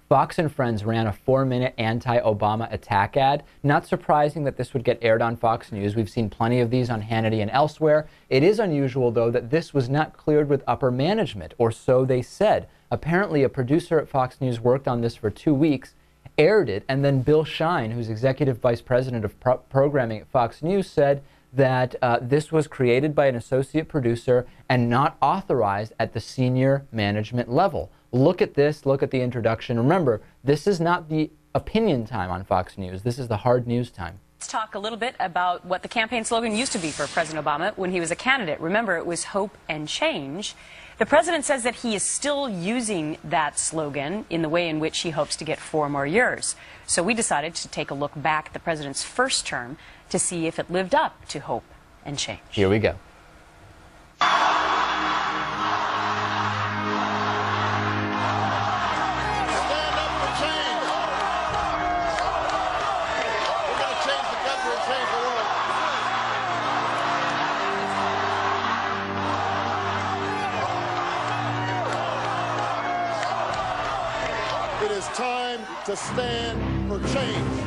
Fox and Friends ran a 4-minute anti-Obama attack ad. Not surprising that this would get aired on Fox News. We've seen plenty of these on Hannity and elsewhere. It is unusual, though, that this was not cleared with upper management, or so they said. Apparently, a producer at Fox News worked on this for 2 weeks, aired it, and then Bill Shine, who's executive vice president of programming at Fox News, said that this was created by an associate producer and not authorized at the senior management level. Look at this. Look at the introduction. Remember, this is not the opinion time on Fox News. This is the hard news time. Let's talk a little bit about what the campaign slogan used to be for President Obama when he was a candidate. Remember, it was hope and change. The president says that he is still using that slogan in the way in which he hopes to get 4 more years. So we decided to take a look back at the president's first term to see if it lived up to hope and change. Here we go. It is time to stand for change.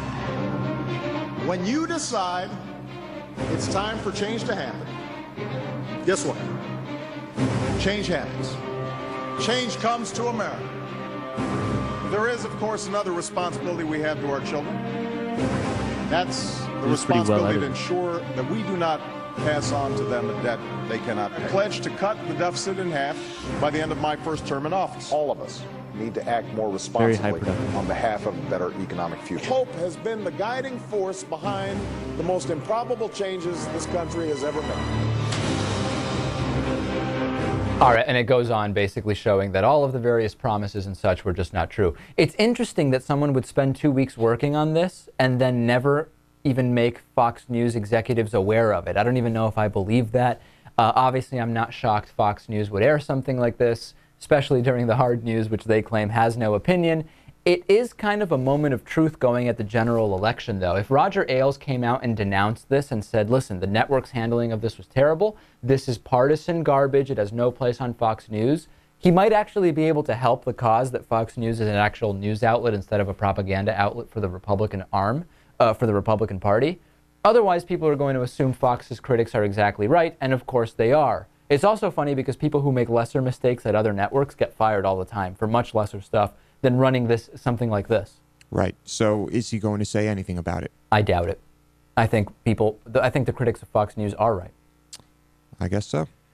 When you decide it's time for change to happen, guess what? Change happens. Change comes to America. There is, of course, another responsibility we have to our children. That's the responsibility to ensure that we do not pass on to them a debt they cannot pay. I pledge to cut the deficit in half by the end of my first term in office. All of us need to act more responsibly on behalf of a better economic future. Hope has been the guiding force behind the most improbable changes this country has ever made. All right, and it goes on basically showing that all of the various promises and such were just not true. It's interesting that someone would spend 2 weeks working on this and then never even make Fox News executives aware of it. I don't even know if I believe that. Obviously, I'm not shocked Fox News would air something like this, especially during the hard news, which they claim has no opinion. It is kind of a moment of truth going at the general election, though. If Roger Ailes came out and denounced this and said, listen, the network's handling of this was terrible, this is partisan garbage, it has no place on Fox News, he might actually be able to help the cause that Fox News is an actual news outlet instead of a propaganda outlet for the Republican arm, for the Republican Party. Otherwise, people are going to assume Fox's critics are exactly right, and of course they are. It's also funny because people who make lesser mistakes at other networks get fired all the time for much lesser stuff than running something like this. Right. So is he going to say anything about it? I doubt it. I think the critics of Fox News are right. I guess so.